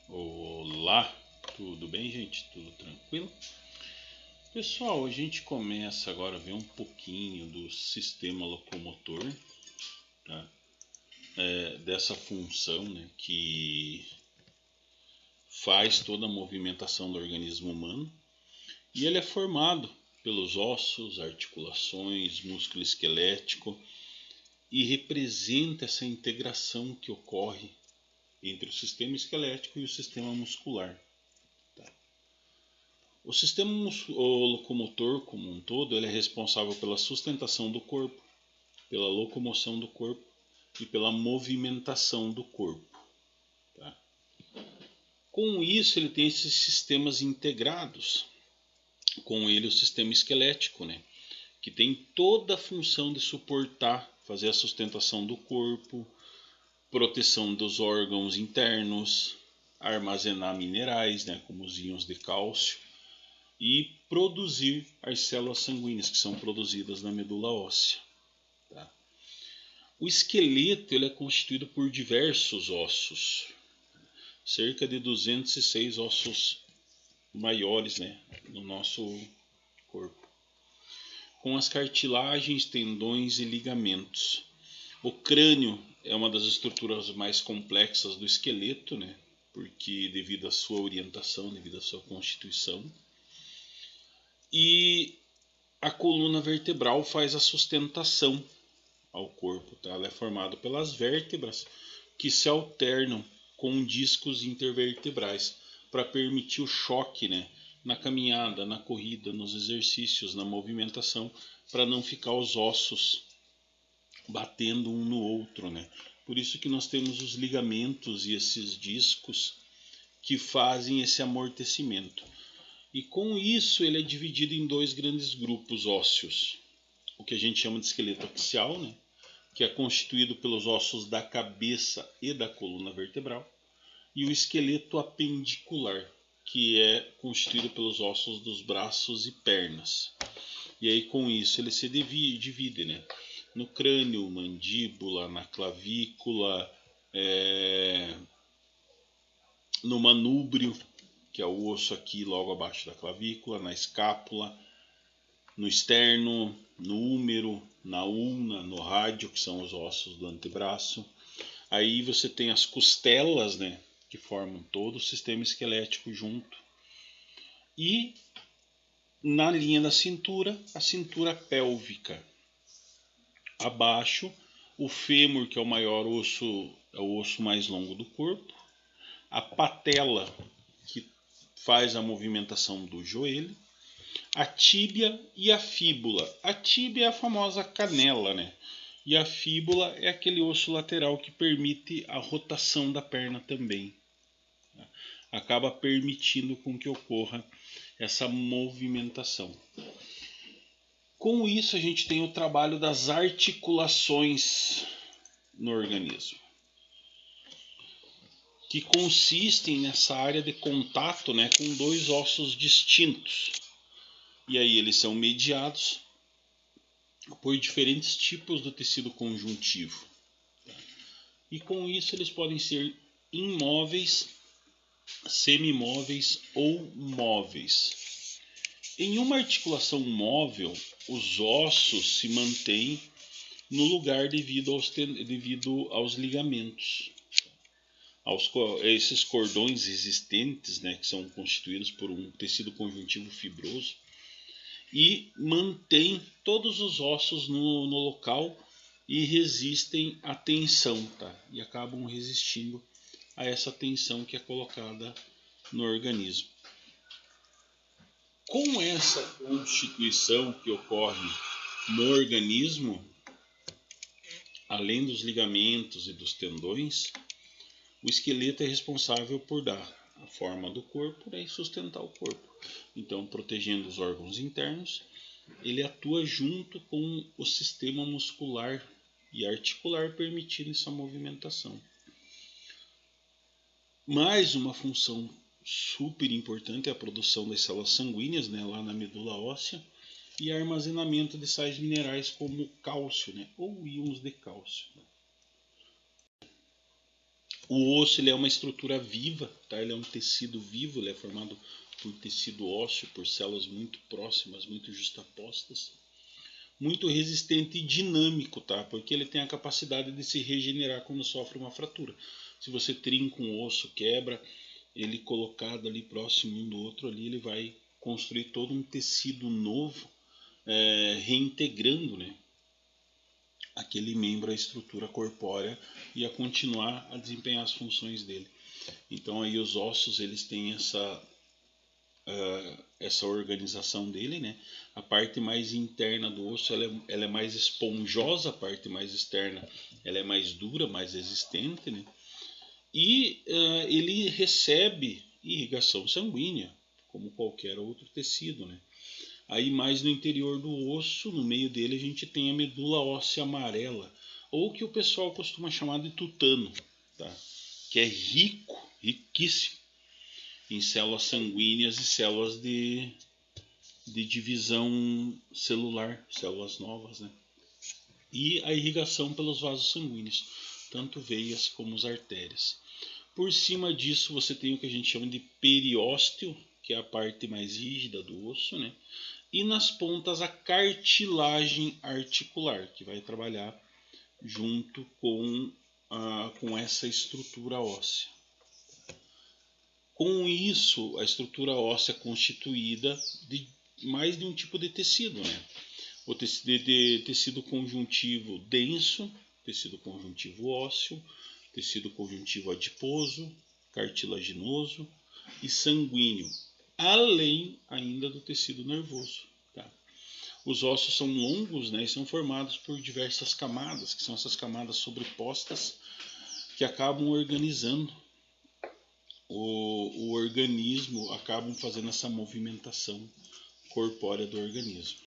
Olá, tudo bem, gente? Tudo tranquilo? Pessoal, a gente começa agora a ver um pouquinho do sistema locomotor, tá? Dessa função, né, que faz toda a movimentação do organismo humano. E ele é formado pelos ossos, articulações, músculo esquelético e representa essa integração que ocorre entre o sistema esquelético e o sistema muscular. O sistema locomotor como um todo ele é responsável pela sustentação do corpo, pela locomoção do corpo e pela movimentação do corpo. Tá? Com isso, ele tem esses sistemas integrados. Com ele, o sistema esquelético, né? Que tem toda a função de suportar, fazer a sustentação do corpo, proteção dos órgãos internos, armazenar minerais, né? Como os íons de cálcio e produzir as células sanguíneas que são produzidas na medula óssea. Tá? O esqueleto ele é constituído por diversos ossos, cerca de 206 ossos maiores, né, no nosso corpo, com as cartilagens, tendões e ligamentos. O crânio é uma das estruturas mais complexas do esqueleto, né, porque devido à sua orientação, devido à sua constituição. E a coluna vertebral faz a sustentação ao corpo. Tá? Ela é formada pelas vértebras que se alternam com discos intervertebrais para permitir o choque, né? Na caminhada, na corrida, nos exercícios, na movimentação, para não ficar os ossos batendo um no outro. Né? Por isso que nós temos os ligamentos e esses discos que fazem esse amortecimento. E com isso ele é dividido em dois grandes grupos ósseos. O que a gente chama de esqueleto axial, né? Que é constituído pelos ossos da cabeça e da coluna vertebral, e o esqueleto apendicular, que é constituído pelos ossos dos braços e pernas. E aí com isso ele se divide, né? No crânio, mandíbula, na clavícula, no manúbrio, que é o osso aqui logo abaixo da clavícula, na escápula, no externo, no húmero, na ulna, no rádio, que são os ossos do antebraço. Aí você tem as costelas, né, que formam todo o sistema esquelético junto. E na linha da cintura, a cintura pélvica. Abaixo, o fêmur, que é o maior osso, é o osso mais longo do corpo. A patela, que faz a movimentação do joelho. A tíbia e a fíbula. A tíbia é a famosa canela, né? E a fíbula é aquele osso lateral que permite a rotação da perna também. Acaba permitindo com que ocorra essa movimentação. Com isso a gente tem o trabalho das articulações no organismo, que consistem nessa área de contato, né, com dois ossos distintos. E aí eles são mediados por diferentes tipos do tecido conjuntivo. E com isso eles podem ser imóveis, semimóveis ou móveis. Em uma articulação móvel, os ossos se mantêm no lugar devido aos ligamentos. Esses cordões existentes, né, que são constituídos por um tecido conjuntivo fibroso, e mantém todos os ossos no local e resistem à tensão, tá? E acabam resistindo a essa tensão que é colocada no organismo. Com essa constituição que ocorre no organismo, além dos ligamentos e dos tendões, o esqueleto é responsável por dar a forma do corpo, né, e sustentar o corpo. Então, protegendo os órgãos internos, ele atua junto com o sistema muscular e articular, permitindo essa movimentação. Mais uma função super importante é a produção das células sanguíneas, né, lá na medula óssea, e armazenamento de sais minerais como cálcio, né, ou íons de cálcio. O osso ele é uma estrutura viva, tá? Ele é um tecido vivo, ele é formado por tecido ósseo, por células muito próximas, muito justapostas, muito resistente e dinâmico, tá? Porque ele tem a capacidade de se regenerar quando sofre uma fratura. Se você trinca um osso, quebra, ele colocado ali próximo um do outro ali, ele vai construir todo um tecido novo, reintegrando, né, aquele membro à estrutura corpórea e a continuar a desempenhar as funções dele. Então aí os ossos eles têm essa organização dele, né? A parte mais interna do osso ela é mais esponjosa, a parte mais externa ela é mais dura, mais resistente, né? E ele recebe irrigação sanguínea, como qualquer outro tecido, né? Aí mais no interior do osso, no meio dele, a gente tem a medula óssea amarela, ou que o pessoal costuma chamar de tutano, tá? Que é riquíssimo em células sanguíneas e células de divisão celular, células novas, né? E a irrigação pelos vasos sanguíneos, tanto veias como as artérias. Por cima disso você tem o que a gente chama de periósteo, que é a parte mais rígida do osso, né? E nas pontas a cartilagem articular, que vai trabalhar junto com essa estrutura óssea. Com isso, a estrutura óssea é constituída de mais de um tipo de tecido, né? O tecido conjuntivo denso, tecido conjuntivo ósseo, tecido conjuntivo adiposo, cartilaginoso e sanguíneo, além ainda do tecido nervoso. Tá? Os ossos são longos, né, e são formados por diversas camadas, que são essas camadas sobrepostas que acabam organizando o organismo, acabam fazendo essa movimentação corpórea do organismo.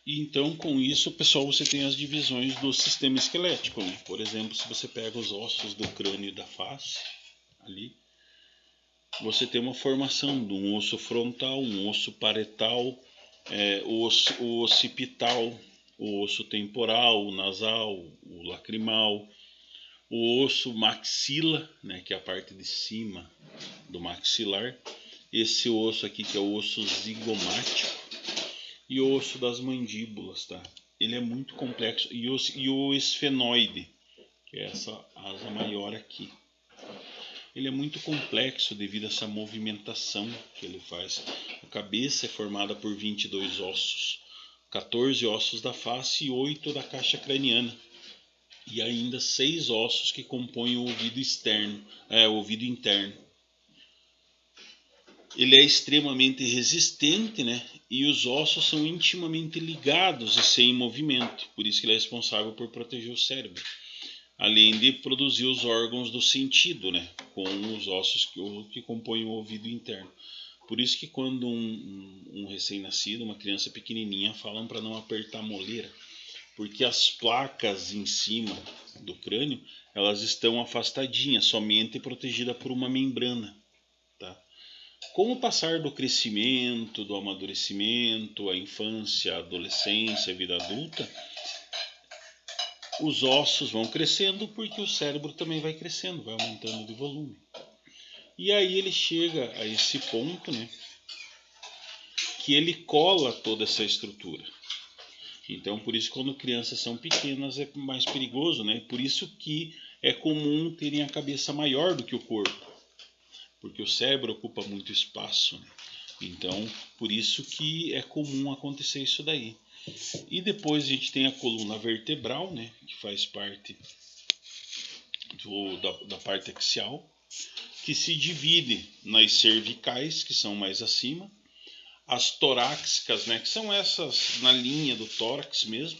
E então, com isso, pessoal, você tem as divisões do sistema esquelético, né? Por exemplo, se você pega os ossos do crânio e da face, ali, você tem uma formação de um osso frontal, um osso parietal, o occipital, o osso temporal, o nasal, o lacrimal, o osso maxila, né, que é a parte de cima do maxilar, esse osso aqui que é o osso zigomático e o osso das mandíbulas, tá? Ele é muito complexo, e o esfenoide, que é essa asa maior aqui. Ele é muito complexo devido a essa movimentação que ele faz. A cabeça é formada por 22 ossos, 14 ossos da face e 8 da caixa craniana. E ainda 6 ossos que compõem o ouvido externo, o ouvido interno. Ele é extremamente resistente, né? E os ossos são intimamente ligados e sem movimento. Por isso que ele é responsável por proteger o cérebro. Além de produzir os órgãos do sentido, né? Com os ossos que compõem o ouvido interno. Por isso que quando um recém-nascido, uma criança pequenininha, falam para não apertar a moleira. Porque as placas em cima do crânio, elas estão afastadinhas, somente protegidas por uma membrana. Tá? Com o passar do crescimento, do amadurecimento, a infância, a adolescência, a vida adulta, os ossos vão crescendo porque o cérebro também vai crescendo, vai aumentando de volume. E aí ele chega a esse ponto, né, que ele cola toda essa estrutura. Então, por isso, quando crianças são pequenas é mais perigoso, né? Por isso que é comum terem a cabeça maior do que o corpo, porque o cérebro ocupa muito espaço, né? Então, por isso que é comum acontecer isso daí. E depois a gente tem a coluna vertebral, né? Que faz parte da parte axial, que se divide nas cervicais, que são mais acima, as torácicas, né, que são essas na linha do tórax mesmo,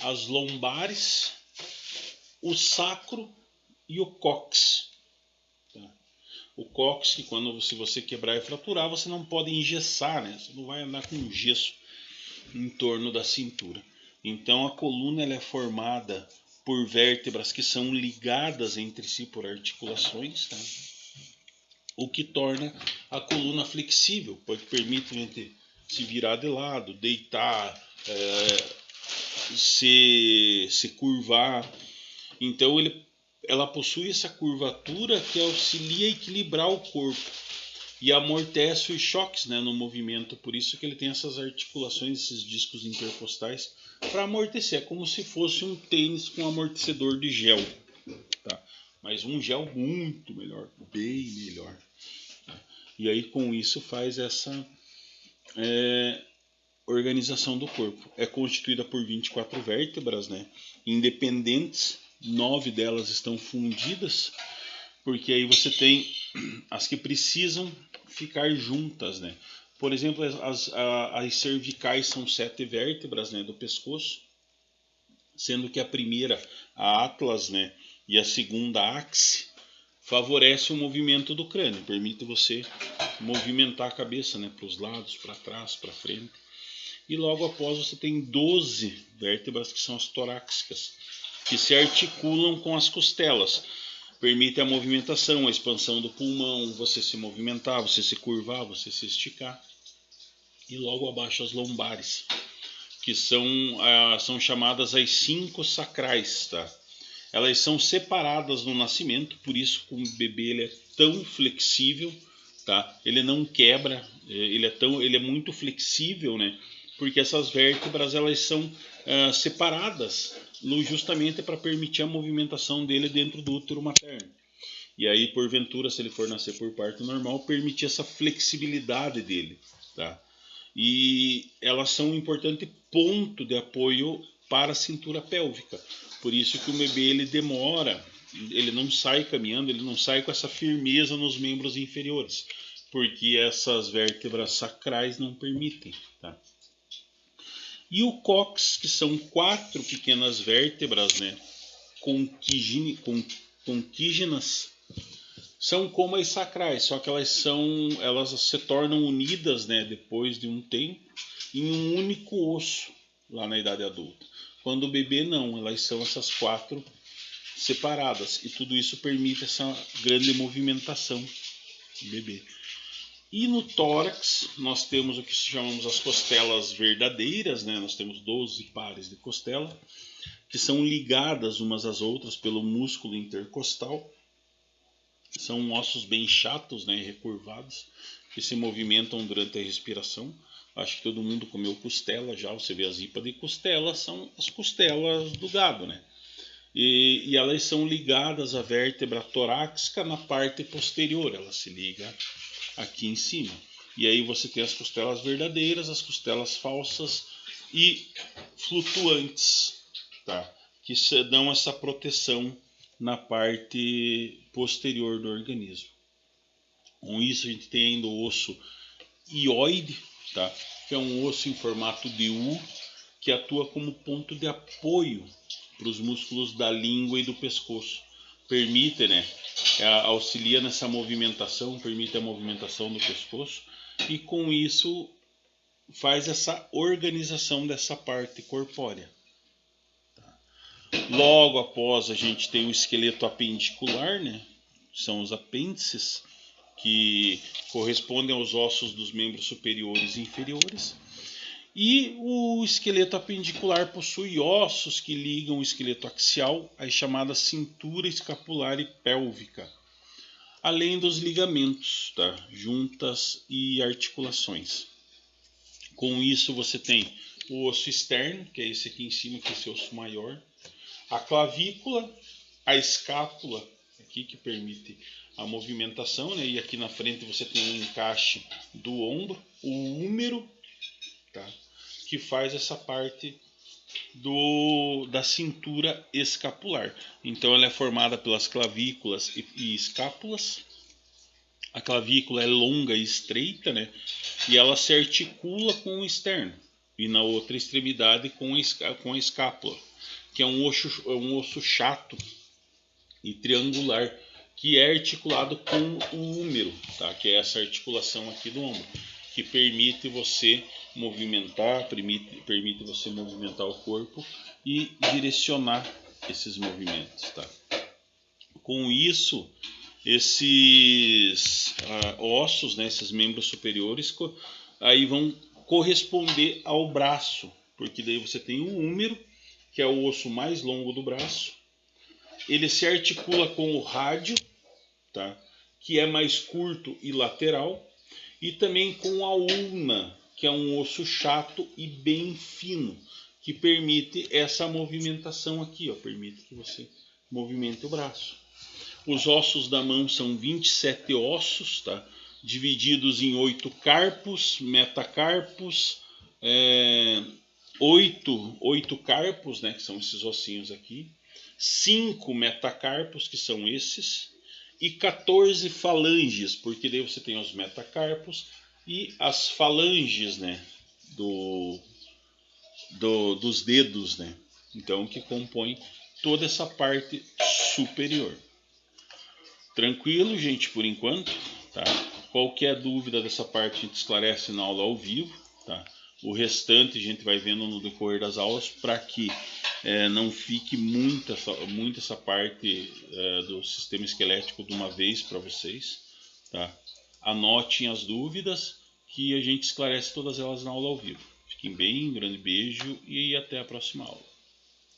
as lombares, o sacro e o cóccix. Tá? O cóccix, que se você quebrar e fraturar, você não pode engessar, né? Você não vai andar com gesso em torno da cintura. Então a coluna ela é formada por vértebras que são ligadas entre si por articulações, tá? O que torna a coluna flexível, porque permite a gente se virar de lado, deitar, se curvar. Então ele ela possui essa curvatura que auxilia a equilibrar o corpo e amortece os choques, né, no movimento. Por isso que ele tem essas articulações, esses discos intercostais para amortecer. É como se fosse um tênis com amortecedor de gel, tá? Mas um gel muito melhor, bem melhor. Tá? E aí com isso faz essa organização do corpo. É constituída por 24 vértebras, né, independentes. 9 delas estão fundidas, porque aí você tem as que precisam ficar juntas, né? Por exemplo, as cervicais são 7 vértebras, né, do pescoço, sendo que a primeira, a atlas, né, e a segunda, a axe, favorece o movimento do crânio, permite você movimentar a cabeça, né, para os lados, para trás, para frente. E logo após você tem 12 vértebras que são as torácicas, que se articulam com as costelas. Permite a movimentação, a expansão do pulmão, você se movimentar, você se curvar, você se esticar. E logo abaixo as lombares, que são chamadas as 5 sacrais. Tá? Elas são separadas no nascimento, por isso que o bebê ele é tão flexível. Tá? Ele não quebra, ele é muito flexível, né? Porque essas vértebras elas são separadas justamente para permitir a movimentação dele dentro do útero materno. E aí, porventura, se ele for nascer por parto normal, permitir essa flexibilidade dele. Tá? E elas são um importante ponto de apoio para a cintura pélvica. Por isso que o bebê ele demora, ele não sai caminhando, ele não sai com essa firmeza nos membros inferiores, porque essas vértebras sacrais não permitem. Tá? E o cóccix, que são 4 pequenas vértebras, né, conquígenas, são como as sacrais, só que elas se tornam unidas, né, depois de um tempo, em um único osso, lá na idade adulta. Quando o bebê não, elas são essas 4 separadas, e tudo isso permite essa grande movimentação do bebê. E no tórax nós temos o que chamamos as costelas verdadeiras, né? Nós temos 12 pares de costela, que são ligadas umas às outras pelo músculo intercostal. São ossos bem chatos, né, e recurvados, que se movimentam durante a respiração. Acho que todo mundo comeu costela já, você vê as ripas de costela, são as costelas do gado, né? E elas são ligadas à vértebra torácica na parte posterior, ela se liga aqui em cima. E aí você tem as costelas verdadeiras, as costelas falsas e flutuantes, tá? Que dão essa proteção na parte posterior do organismo. Com isso a gente tem ainda o osso hioide, tá? Que é um osso em formato de U, que atua como ponto de apoio para os músculos da língua e do pescoço. Permite, né, auxilia nessa movimentação, permite a movimentação do pescoço e com isso faz essa organização dessa parte corpórea. Tá? Logo após a gente tem o esqueleto apendicular, né, são os apêndices, que correspondem aos ossos dos membros superiores e inferiores. E o esqueleto apendicular possui ossos que ligam o esqueleto axial às chamadas cintura escapular e pélvica, além dos ligamentos, tá? Juntas e articulações. Com isso você tem o osso externo, que é esse aqui em cima, que é esse osso maior, a clavícula, a escápula, aqui que permite a movimentação, né? E aqui na frente você tem um encaixe do ombro, o húmero, tá? Que faz essa parte da cintura escapular. Então ela é formada pelas clavículas e escápulas. A clavícula é longa e estreita, né? E ela se articula com o externo. E na outra extremidade com a escápula, que é um osso chato e triangular, que é articulado com o húmero, tá? Que é essa articulação aqui do ombro, que permite você movimentar, permite você movimentar o corpo e direcionar esses movimentos. Tá? Com isso, esses ossos, né, esses membros superiores, aí vão corresponder ao braço, porque daí você tem o húmero, que é o osso mais longo do braço, ele se articula com o rádio, tá? Que é mais curto e lateral, e também com a ulna, que é um osso chato e bem fino, que permite essa movimentação aqui, ó, permite que você movimente o braço. Os ossos da mão são 27 ossos, tá? Divididos em 8 carpos, metacarpos, 8 carpos, né, que são esses ossinhos aqui, 5 metacarpos, que são esses, e 14 falanges, porque daí você tem os metacarpos e as falanges, né, dos dedos, né, então que compõem toda essa parte superior. Tranquilo, gente, por enquanto, tá? Qualquer dúvida dessa parte a gente esclarece na aula ao vivo, tá? O restante a gente vai vendo no decorrer das aulas para que não fique muito essa parte do sistema esquelético de uma vez para vocês, tá? Anotem as dúvidas que a gente esclarece todas elas na aula ao vivo. Fiquem bem, um grande beijo e até a próxima aula.